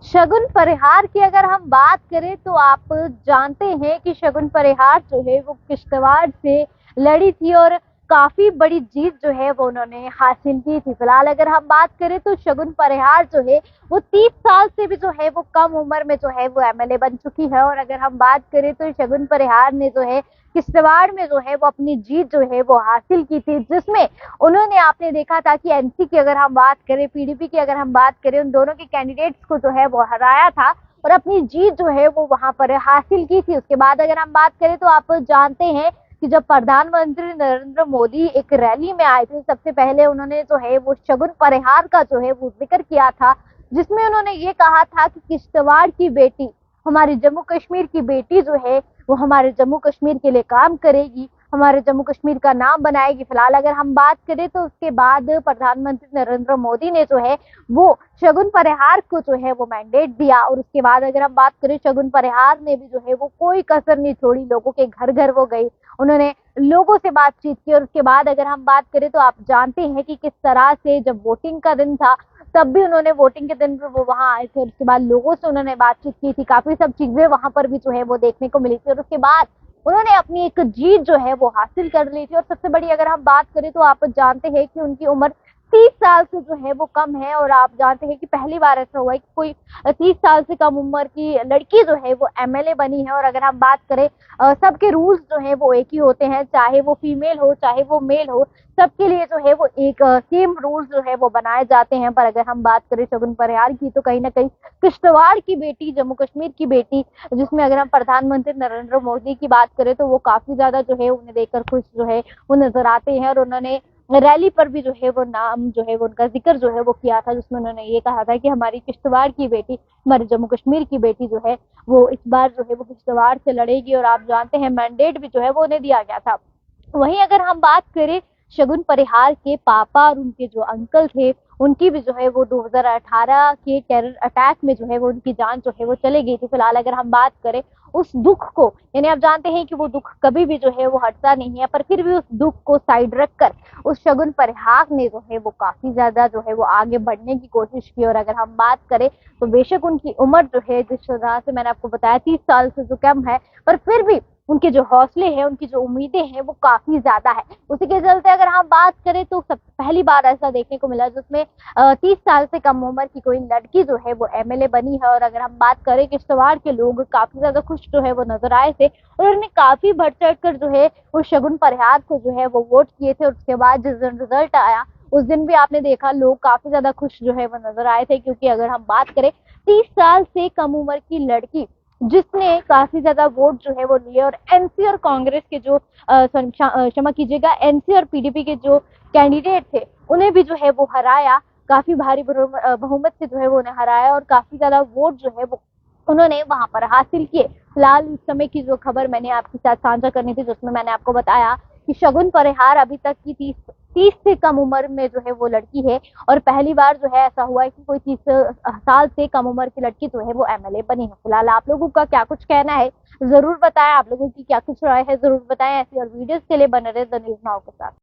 शगुन परिहार की अगर हम बात करें तो आप जानते हैं कि शगुन परिहार जो है वो किश्तवाड़ से लड़ी थी और काफी बड़ी जीत जो है वो उन्होंने हासिल की थी। फिलहाल अगर हम बात करें तो शगुन परिहार जो है वो 30 साल से भी जो है वो कम उम्र में जो है वो एमएलए बन चुकी है। और अगर हम बात करें तो शगुन परिहार ने जो है किश्तवाड़ में जो है वो अपनी जीत जो है वो हासिल की थी, जिसमें उन्होंने आपने देखा था कि एनसी की अगर हम बात करें, पीडीपी की अगर हम बात करें, उन दोनों के कैंडिडेट्स को जो है वो हराया था और अपनी जीत जो है वो वहां पर हासिल की थी। उसके बाद अगर हम बात करें तो आप जानते हैं कि जब प्रधानमंत्री नरेंद्र मोदी एक रैली में आए थे, सबसे पहले उन्होंने जो है वो शगुन परिहार का जो है वो जिक्र किया था, जिसमें उन्होंने ये कहा था कि किश्तवाड़ की बेटी, हमारी जम्मू कश्मीर की बेटी जो है वो हमारे जम्मू कश्मीर के लिए काम करेगी, हमारे जम्मू कश्मीर का नाम बनाएगी। फिलहाल अगर हम बात करें तो उसके बाद प्रधानमंत्री नरेंद्र मोदी ने जो है वो शगुन परिहार को जो है वो मैंडेट दिया और उसके बाद अगर हम बात करें शगुन परिहार ने भी जो है वो कोई कसर नहीं छोड़ी, लोगों के घर घर वो गई, उन्होंने लोगों से बातचीत की। और उसके बाद अगर हम बात करें तो आप जानते हैं कि किस तरह से जब वोटिंग का दिन था तब भी उन्होंने वोटिंग के दिन पर वो वहां आए थे और उसके बाद लोगों से उन्होंने बातचीत की थी, काफी सब चीजें वहां पर भी जो है वो देखने को मिली थी और उसके बाद उन्होंने अपनी एक जीत जो है वो हासिल कर ली थी। और सबसे बड़ी अगर हम बात करें तो आप जानते हैं कि उनकी उम्र 30 साल से जो है वो कम है और आप जानते हैं कि पहली बार ऐसा हुआ है कि कोई 30 साल से कम उम्र की लड़की जो है वो एमएलए बनी है। और अगर हम बात करें सबके रूल्स जो है वो एक ही होते हैं, चाहे वो फीमेल हो चाहे वो मेल हो, सबके लिए जो है वो एक सेम रूल्स जो है वो बनाए जाते हैं। पर अगर हम बात करें शगुन परिहार की तो कहीं ना कहीं किश्तवाड़ की बेटी, जम्मू कश्मीर की बेटी, जिसमें अगर हम प्रधानमंत्री नरेंद्र मोदी की बात करें तो वो काफी ज्यादा जो है उन्हें देखकर खुश जो है वो नजर आते हैं और उन्होंने रैली पर भी जो है वो नाम जो है वो उनका जिक्र जो है वो किया था, जिसमें उन्होंने ये कहा था कि हमारी किश्तवाड़ की बेटी, हमारे जम्मू कश्मीर की बेटी जो है वो इस बार जो है वो किश्तवाड़ से लड़ेगी और आप जानते हैं मैंडेट भी जो है वो उन्हें दिया गया था। वहीं अगर हम बात करें शगुन परिहार के पापा और उनके जो अंकल थे, उनकी भी जो है वो 2018 के टेरर अटैक में जो है वो उनकी जान जो है वो चली गई थी। फिलहाल अगर हम बात करें उस दुख को, यानी आप जानते हैं कि वो दुख कभी भी जो है वो हटता नहीं है, पर फिर भी उस दुख को साइड रखकर उस शगुन परिहार ने जो है वो काफी ज्यादा जो है वो आगे बढ़ने की कोशिश की। और अगर हम बात करें तो बेशक उनकी उम्र जो है जिस तरह से मैंने आपको बताया 30 साल से जो कम है, पर फिर भी उनके जो हौसले हैं, उनकी जो उम्मीदें हैं वो काफी ज्यादा है। उसी के चलते अगर हम बात करें तो सब पहली बार ऐसा देखने को मिला जिसमें 30 साल से कम उम्र की कोई लड़की जो है वो एमएलए बनी है। और अगर हम बात करें किश्तवाड़ के लोग काफी ज्यादा खुश जो है वो नजर आए थे और उन्होंने काफी बढ़ चढ़ कर जो है वो शगुन परिहार को जो है वो वोट किए थे। और उसके बाद जिस दिन रिजल्ट आया उस दिन भी आपने देखा लोग काफी ज्यादा खुश जो है वो नजर आए थे, क्योंकि अगर हम बात करें 30 साल से कम उम्र की लड़की जिसने काफी ज्यादा वोट जो है वो लिए और एनसी और कांग्रेस के जो क्षमा कीजिएगा, एनसी और पीडीपी के जो कैंडिडेट थे उन्हें भी जो है वो हराया, काफी भारी बहुमत से जो है वो उन्हें हराया और काफी ज्यादा वोट जो है वो उन्होंने वहां पर हासिल किए। फिलहाल इस समय की जो खबर मैंने आपके साथ साझा करनी थी, जिसमें मैंने आपको बताया कि शगुन परिहार अभी तक की 30 से कम उम्र में जो है वो लड़की है और पहली बार जो है ऐसा हुआ है कि कोई 30 साल से कम उम्र की लड़की जो है वो एमएलए बनी है। फिलहाल आप लोगों का क्या कुछ कहना है जरूर बताएं, आप लोगों की क्या कुछ राय है जरूर बताएं। ऐसी और वीडियोस के लिए बने रहे द न्यूज़ नाउ के साथ।